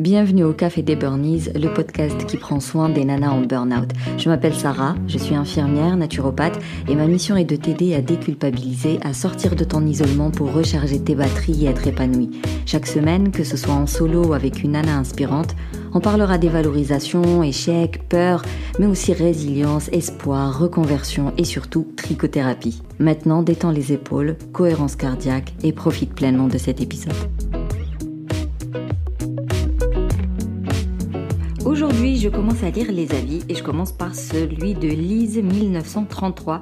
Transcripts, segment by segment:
Bienvenue au Café des Burnies, le podcast qui prend soin des nanas en burn-out. Je m'appelle Sarah, je suis infirmière, naturopathe et ma mission est de t'aider à déculpabiliser, à sortir de ton isolement pour recharger tes batteries et être épanouie. Chaque semaine, que ce soit en solo ou avec une nana inspirante, on parlera dévalorisation, échec, peur, mais aussi résilience, espoir, reconversion et surtout trichothérapie. Maintenant, détends les épaules, cohérence cardiaque et profite pleinement de cet épisode. Aujourd'hui, je commence à lire les avis et je commence par celui de Lise 1933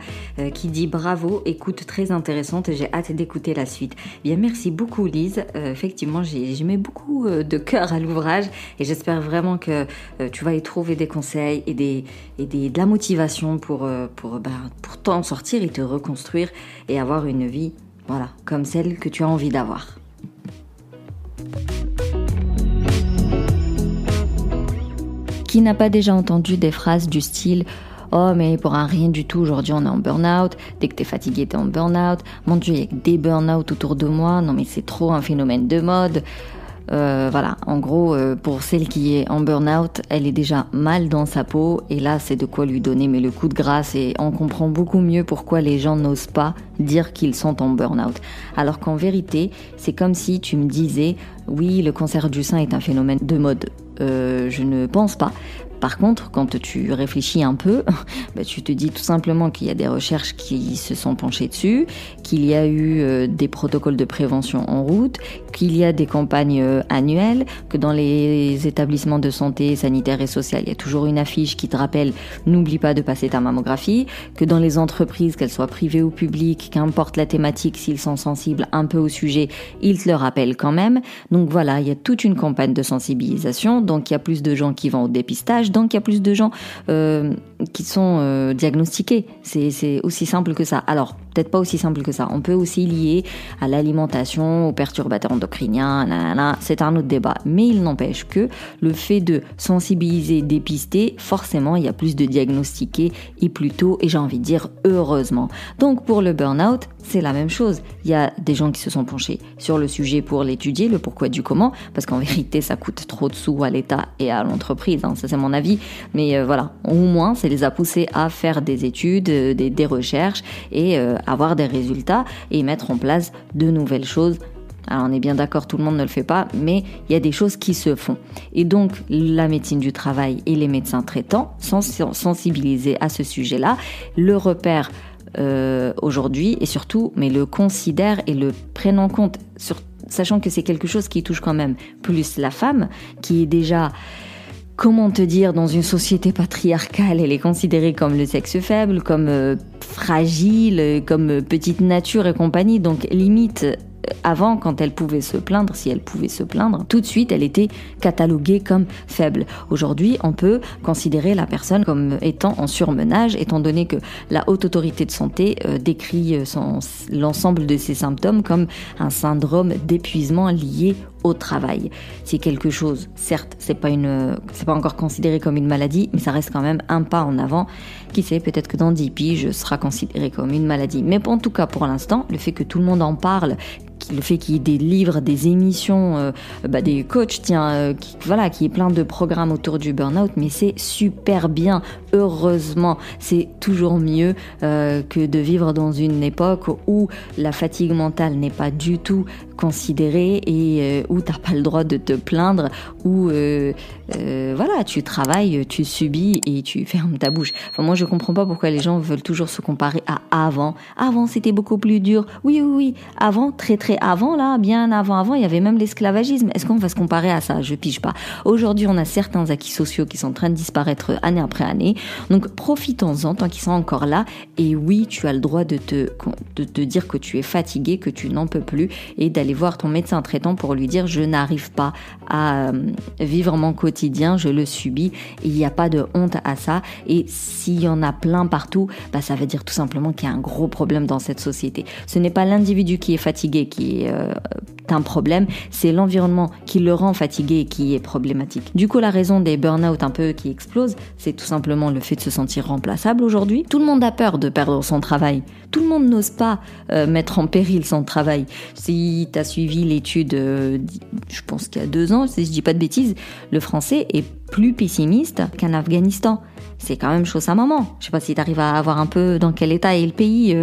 qui dit bravo, écoute très intéressante, j'ai hâte d'écouter la suite. Bien, merci beaucoup Lise, effectivement j'ai mis beaucoup de cœur à l'ouvrage et j'espère vraiment que tu vas y trouver des conseils et de la motivation pour t'en sortir et te reconstruire et avoir une vie comme celle que tu as envie d'avoir. Qui n'a pas déjà entendu des phrases du style « Oh mais pour un rien du tout, aujourd'hui on est en burn-out, dès que t'es fatigué t'es en burn-out, mon Dieu il y a que des burn-out autour de moi, non mais c'est trop un phénomène de mode ». En gros, pour celle qui est en burn-out, elle est déjà mal dans sa peau et là c'est de quoi lui donner le coup de grâce et on comprend beaucoup mieux pourquoi les gens n'osent pas dire qu'ils sont en burn-out. Alors qu'en vérité, c'est comme si tu me disais « Oui, le cancer du sein est un phénomène de mode ». Je ne pense pas. Par contre, quand tu réfléchis un peu, tu te dis tout simplement qu'il y a des recherches qui se sont penchées dessus, qu'il y a eu des protocoles de prévention en route, qu'il y a des campagnes annuelles, que dans les établissements de santé sanitaire et sociale, il y a toujours une affiche qui te rappelle « N'oublie pas de passer ta mammographie », que dans les entreprises, qu'elles soient privées ou publiques, qu'importe la thématique, s'ils sont sensibles un peu au sujet, ils te le rappellent quand même. Donc voilà, il y a toute une campagne de sensibilisation, donc il y a plus de gens qui vont au dépistage, donc il y a plus de gens qui sont diagnostiqués. C'est aussi simple que ça. Alors, peut-être pas aussi simple que ça. On peut aussi lier à l'alimentation, aux perturbateurs endocriniens, c'est un autre débat. Mais il n'empêche que le fait de sensibiliser, dépister, forcément, il y a plus de diagnostiqués et plus tôt, et j'ai envie de dire heureusement. Donc, pour le burn-out, c'est la même chose. Il y a des gens qui se sont penchés sur le sujet pour l'étudier, le pourquoi du comment, parce qu'en vérité, ça coûte trop de sous à l'État et à l'entreprise. Ça, c'est mon avis. Mais au moins, ça les a poussés à faire des études, des recherches et avoir des résultats et mettre en place de nouvelles choses. Alors on est bien d'accord, tout le monde ne le fait pas, mais il y a des choses qui se font. Et donc la médecine du travail et les médecins traitants sont sensibilisés à ce sujet-là, le repèrent aujourd'hui et surtout, mais le considèrent et le prennent en compte, sachant que c'est quelque chose qui touche quand même plus la femme, qui est déjà... Comment te dire, dans une société patriarcale, elle est considérée comme le sexe faible, comme fragile, comme petite nature et compagnie. Donc limite, avant, quand elle pouvait se plaindre, si elle pouvait se plaindre, tout de suite, elle était cataloguée comme faible. Aujourd'hui, on peut considérer la personne comme étant en surmenage, étant donné que la Haute Autorité de Santé décrit l'ensemble de ces symptômes comme un syndrome d'épuisement lié au travail. C'est quelque chose, certes, c'est pas encore considéré comme une maladie, mais ça reste quand même un pas en avant. Qui sait, peut-être que dans 10 piges, sera considéré comme une maladie. Mais en tout cas, pour l'instant, le fait que tout le monde en parle, le fait qu'il y ait des livres, des émissions, des coachs, qui est plein de programmes autour du burn-out, mais c'est super bien, heureusement. C'est toujours mieux que de vivre dans une époque où la fatigue mentale n'est pas du tout considérée et où t'as pas le droit de te plaindre, où tu travailles, tu subis et tu fermes ta bouche. Enfin, moi je comprends pas pourquoi les gens veulent toujours se comparer à avant. Avant c'était beaucoup plus dur. Oui. Avant, très avant là, bien avant, il y avait même l'esclavagisme. Est-ce qu'on va se comparer à ça? Je pige pas. Aujourd'hui, on a certains acquis sociaux qui sont en train de disparaître année après année. Donc profitons-en tant qu'ils sont encore là. Et oui, tu as le droit de te dire que tu es fatigué, que tu n'en peux plus et d'aller voir ton médecin traitant pour lui dire je n'arrive pas à vivre mon quotidien, je le subis. Il n'y a pas de honte à ça. Et s'il y en a plein partout, ça veut dire tout simplement qu'il y a un gros problème dans cette société. Ce n'est pas l'individu qui est fatigué qui est un problème, c'est l'environnement qui le rend fatigué et qui est problématique. Du coup, la raison des burn-out un peu qui explosent, c'est tout simplement le fait de se sentir remplaçable aujourd'hui. Tout le monde a peur de perdre son travail. Tout le monde n'ose pas mettre en péril son travail. Si t'as suivi l'étude, je pense qu'il y a 2 ans, si je dis pas de bêtises, le français est plus pessimiste qu'en Afghanistan. C'est quand même chose à maman. Je sais pas si t'arrives à voir un peu dans quel état est le pays,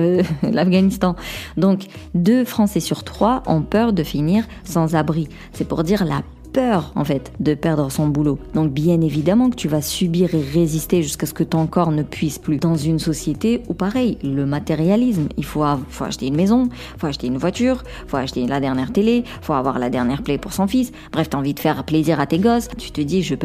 l'Afghanistan. Donc, 2 Français sur 3 ont peur de finir sans abri. C'est pour dire la peur, en fait, de perdre son boulot. Donc, bien évidemment que tu vas subir et résister jusqu'à ce que ton corps ne puisse plus. Dans une société où, pareil, le matérialisme, il faut acheter une maison, faut acheter une voiture, faut acheter la dernière télé, faut avoir la dernière Play pour son fils. Bref, t'as envie de faire plaisir à tes gosses. Tu te dis, je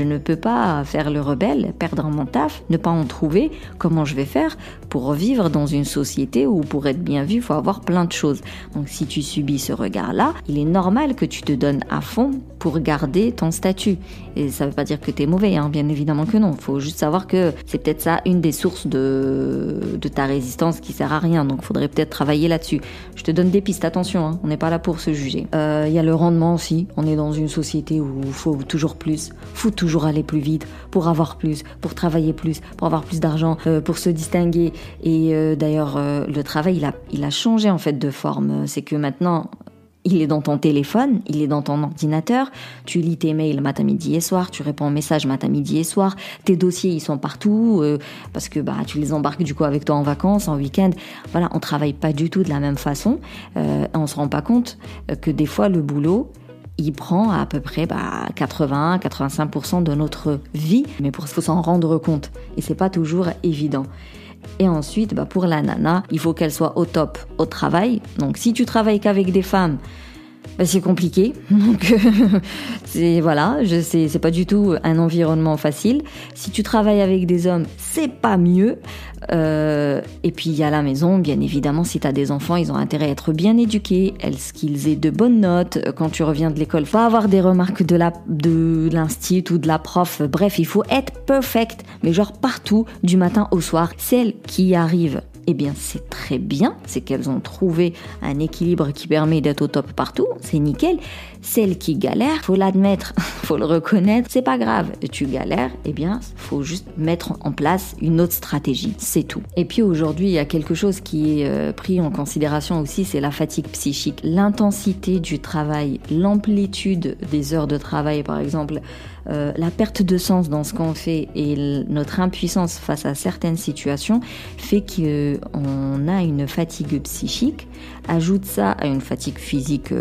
ne peux pas faire le rebelle, perdre mon taf, ne pas en trouver. Comment je vais faire pour vivre dans une société où pour être bien vu, il faut avoir plein de choses. Donc si tu subis ce regard-là, il est normal que tu te donnes à fond pour garder ton statut. Et ça ne veut pas dire que tu es mauvais, hein, bien évidemment que non. Il faut juste savoir que c'est peut-être ça une des sources de ta résistance qui sert à rien. Donc il faudrait peut-être travailler là-dessus. Je te donne des pistes, attention, hein, on n'est pas là pour se juger. Il y a le rendement aussi. On est dans une société où il faut toujours plus, faut toujours aller plus vite, pour avoir plus, pour travailler plus, pour avoir plus d'argent, pour se distinguer. Et d'ailleurs, le travail, il a changé en fait de forme. C'est que maintenant, il est dans ton téléphone, il est dans ton ordinateur, tu lis tes mails matin, midi et soir, tu réponds aux messages matin, midi et soir, tes dossiers, ils sont partout, parce que tu les embarques du coup avec toi en vacances, en week-end. Voilà, on travaille pas du tout de la même façon. On se rend pas compte que des fois, le boulot, il prend à peu près 80-85% de notre vie, mais il faut s'en rendre compte. Et c'est pas toujours évident. Et ensuite, pour la nana, il faut qu'elle soit au top au travail. Donc si tu travailles qu'avec des femmes, c'est compliqué. Donc c'est pas du tout un environnement facile. Si tu travailles avec des hommes, c'est pas mieux. Et puis il y a la maison, bien évidemment, si tu as des enfants, ils ont intérêt à être bien éduqués, qu'ils aient de bonnes notes. Quand tu reviens de l'école, faut avoir des remarques de l'institut ou de la prof. Bref, il faut être perfect, mais genre partout, du matin au soir. Celles qui arrivent, eh bien c'est très bien, c'est qu'elles ont trouvé un équilibre qui permet d'être au top partout, c'est nickel. Celles qui galèrent, faut l'admettre, faut le reconnaître, c'est pas grave. Tu galères, eh bien faut juste mettre en place une autre stratégie, c'est tout. Et puis aujourd'hui, il y a quelque chose qui est pris en considération aussi, c'est la fatigue psychique. L'intensité du travail, l'amplitude des heures de travail par exemple, la perte de sens dans ce qu'on fait et notre impuissance face à certaines situations fait qu'on a une fatigue psychique. Ajoute ça à une fatigue physique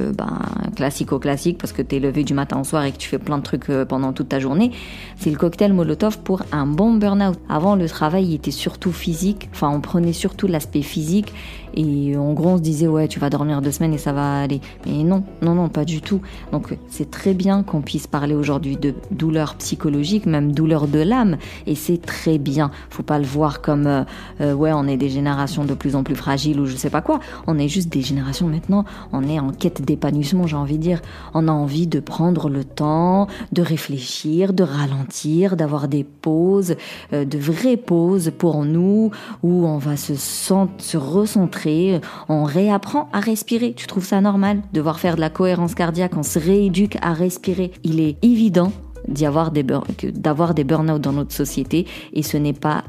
classique parce que t'es levé du matin au soir et que tu fais plein de trucs pendant toute ta journée. C'est le cocktail Molotov pour un bon burn-out. Avant, le travail était surtout physique, on prenait surtout l'aspect physique et en gros on se disait ouais, tu vas dormir 2 semaines et ça va aller. Mais non, pas du tout. Donc c'est très bien qu'on puisse parler aujourd'hui de douleur psychologique, même douleur de l'âme, et c'est très bien. Faut pas le voir comme on est des générations de plus en plus fragiles ou je sais pas quoi. On est juste des générations maintenant, on est en quête d'épanouissement, j'ai envie de dire. On a envie de prendre le temps, de réfléchir, de ralentir, d'avoir des pauses, de vraies pauses pour nous, où on va se recentrer, on réapprend à respirer. Tu trouves ça normal de devoir faire de la cohérence cardiaque, on se rééduque à respirer. Il est évident d'avoir des burn-out dans notre société et ce n'est pas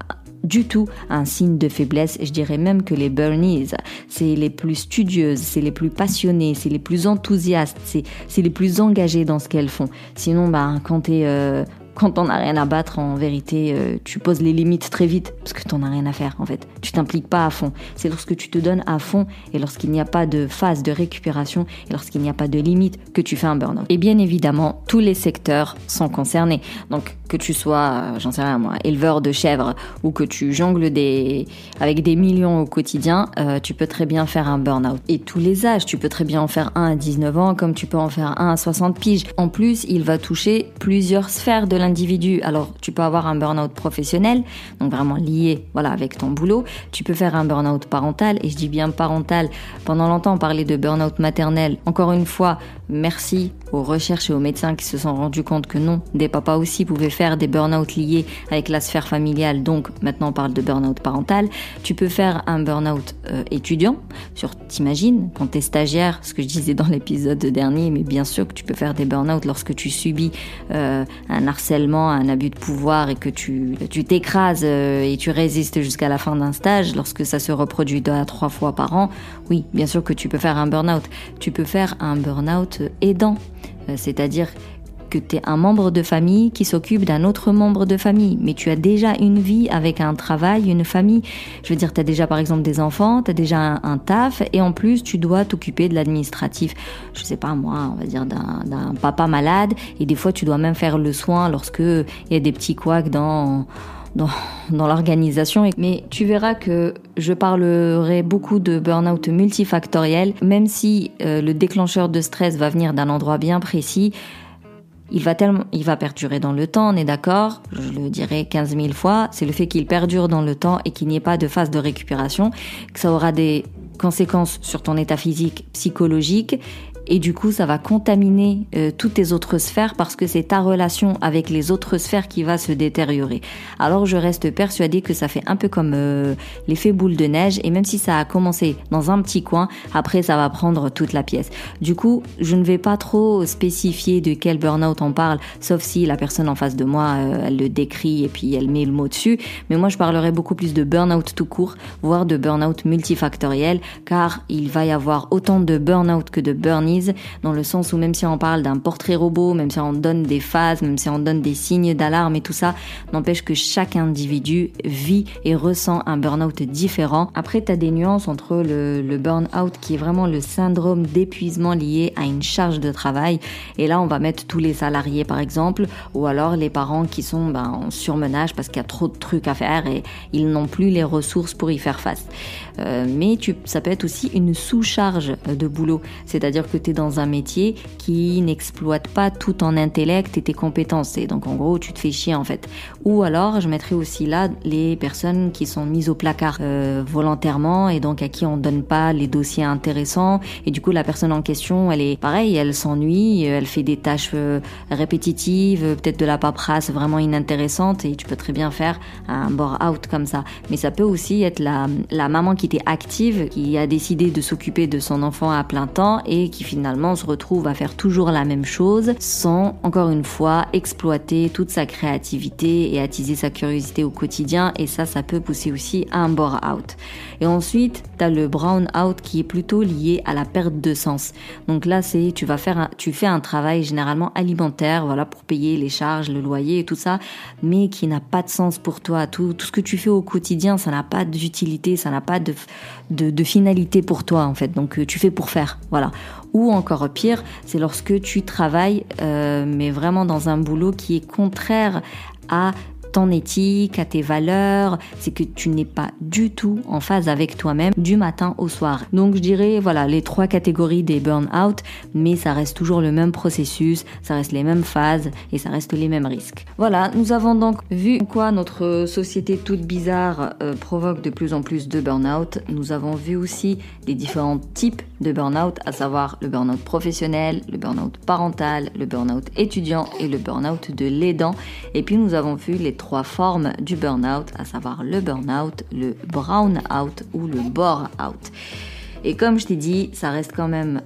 du tout un signe de faiblesse. Je dirais même que les burnies, c'est les plus studieuses, c'est les plus passionnées, c'est les plus enthousiastes, c'est les plus engagées dans ce qu'elles font. Sinon, quand t'en as rien à battre, en vérité, tu poses les limites très vite parce que t'en as rien à faire, en fait. Tu t'impliques pas à fond. C'est lorsque tu te donnes à fond et lorsqu'il n'y a pas de phase de récupération et lorsqu'il n'y a pas de limite que tu fais un burn-out. Et bien évidemment, tous les secteurs sont concernés. Donc, que tu sois, éleveur de chèvres ou que tu jongles avec des millions au quotidien, tu peux très bien faire un burn-out. Et tous les âges, tu peux très bien en faire un à 19 ans comme tu peux en faire un à 60 piges. En plus, il va toucher plusieurs sphères de l'individu. Alors, tu peux avoir un burn-out professionnel, donc vraiment lié, avec ton boulot. Tu peux faire un burn-out parental, et je dis bien parental. Pendant longtemps, on parlait de burn-out maternel. Encore une fois, merci aux recherches et aux médecins qui se sont rendus compte que non, des papas aussi pouvaient faire des burn-out liés avec la sphère familiale. Donc, maintenant, on parle de burn-out parental. Tu peux faire un burn-out étudiant. T'imagines, quand t'es stagiaire, ce que je disais dans l'épisode dernier, mais bien sûr que tu peux faire des burn-out lorsque tu subis un harcèlement harcèlement, un abus de pouvoir et que tu t'écrases et tu résistes jusqu'à la fin d'un stage, lorsque ça se reproduit 2 à 3 fois par an, oui, bien sûr que tu peux faire un burn-out. Tu peux faire un burn-out aidant, c'est-à-dire que tu es un membre de famille qui s'occupe d'un autre membre de famille, mais tu as déjà une vie avec un travail, une famille. Je veux dire, tu as déjà par exemple des enfants, tu as déjà un taf, et en plus tu dois t'occuper de l'administratif. Je sais pas moi, on va dire d'un papa malade, et des fois tu dois même faire le soin lorsque il y a des petits couacs dans l'organisation. Mais tu verras que je parlerai beaucoup de burn-out multifactoriel, même si le déclencheur de stress va venir d'un endroit bien précis. Il va perdurer dans le temps, on est d'accord, je le dirai 15 000 fois, c'est le fait qu'il perdure dans le temps et qu'il n'y ait pas de phase de récupération, que ça aura des conséquences sur ton état physique, psychologique, et du coup ça va contaminer toutes tes autres sphères parce que c'est ta relation avec les autres sphères qui va se détériorer. Alors je reste persuadée que ça fait un peu comme l'effet boule de neige, et même si ça a commencé dans un petit coin, après ça va prendre toute la pièce. Du coup, je ne vais pas trop spécifier de quel burn-out on parle, sauf si la personne en face de moi, elle le décrit et puis elle met le mot dessus. Mais moi je parlerai beaucoup plus de burn-out tout court, voire de burn-out multifactoriel, car il va y avoir autant de burn-out que de burn-in, dans le sens où même si on parle d'un portrait robot, même si on donne des phases, même si on donne des signes d'alarme et tout ça, n'empêche que chaque individu vit et ressent un burn-out différent. Après, tu as des nuances entre le burn-out qui est vraiment le syndrome d'épuisement lié à une charge de travail, et là on va mettre tous les salariés par exemple, ou alors les parents qui sont en surmenage parce qu'il y a trop de trucs à faire et ils n'ont plus les ressources pour y faire face. Mais ça peut être aussi une sous-charge de boulot, c'est-à-dire que tu es dans un métier qui n'exploite pas tout ton intellect et tes compétences, et donc en gros tu te fais chier en fait. Ou alors je mettrai aussi là les personnes qui sont mises au placard volontairement, et donc à qui on donne pas les dossiers intéressants, et du coup la personne en question elle est pareil, elle s'ennuie, elle fait des tâches répétitives, peut-être de la paperasse vraiment inintéressante, et tu peux très bien faire un burn-out comme ça. Mais ça peut aussi être la maman qui était active, qui a décidé de s'occuper de son enfant à plein temps et qui finalement se retrouve à faire toujours la même chose sans, encore une fois, exploiter toute sa créativité et attiser sa curiosité au quotidien, et ça peut pousser aussi à un burn-out. Et ensuite, t'as le brown-out qui est plutôt lié à la perte de sens. Donc là, tu fais un travail généralement alimentaire, voilà, pour payer les charges, le loyer et tout ça, mais qui n'a pas de sens pour toi. Tout ce que tu fais au quotidien, ça n'a pas d'utilité, ça n'a pas de finalité pour toi en fait. Donc tu fais pour faire, voilà. Ou encore pire, c'est lorsque tu travailles, mais vraiment dans un boulot qui est contraire à ton éthique, à tes valeurs, c'est que tu n'es pas du tout en phase avec toi-même du matin au soir. Donc je dirais voilà les 3 catégories des burn-out, mais ça reste toujours le même processus, ça reste les mêmes phases et ça reste les mêmes risques. Voilà, nous avons donc vu quoi notre société toute bizarre provoque de plus en plus de burn-out. Nous avons vu aussi les différents types de burn-out, à savoir le burn-out professionnel, le burn-out parental, le burn-out étudiant et le burn-out de l'aidant. Et puis nous avons vu les 3 formes du burn-out, à savoir le burn-out, le brown-out ou le bore-out. Et comme je t'ai dit, ça reste quand même,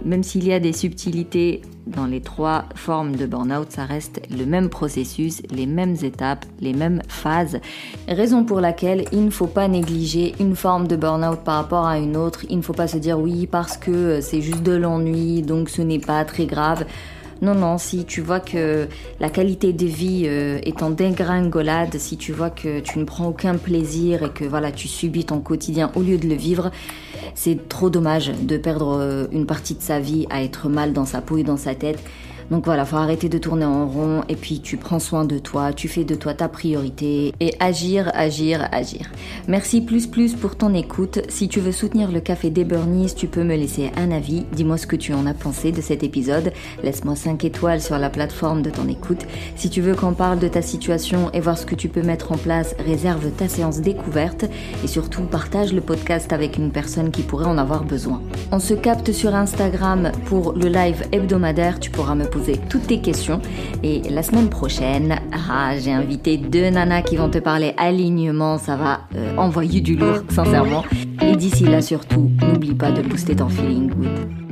même s'il y a des subtilités dans les 3 formes de burn-out, ça reste le même processus, les mêmes étapes, les mêmes phases. Raison pour laquelle il ne faut pas négliger une forme de burn-out par rapport à une autre. Il ne faut pas se dire oui parce que c'est juste de l'ennui, donc ce n'est pas très grave. Non, si tu vois que la qualité de vie est en dégringolade, si tu vois que tu ne prends aucun plaisir et que voilà, tu subis ton quotidien au lieu de le vivre, c'est trop dommage de perdre une partie de sa vie à être mal dans sa peau et dans sa tête. Donc voilà, faut arrêter de tourner en rond et puis tu prends soin de toi, tu fais de toi ta priorité et agir. Merci plus pour ton écoute. Si tu veux soutenir le Café des Burnies, tu peux me laisser un avis. Dis-moi ce que tu en as pensé de cet épisode. Laisse-moi 5 étoiles sur la plateforme de ton écoute. Si tu veux qu'on parle de ta situation et voir ce que tu peux mettre en place, réserve ta séance découverte et surtout partage le podcast avec une personne qui pourrait en avoir besoin. On se capte sur Instagram pour le live hebdomadaire. Tu pourras me poser toutes tes questions et la semaine prochaine, j'ai invité 2 nanas qui vont te parler alignement, ça va envoyer du lourd sincèrement. Et d'ici là surtout, n'oublie pas de booster ton feeling good.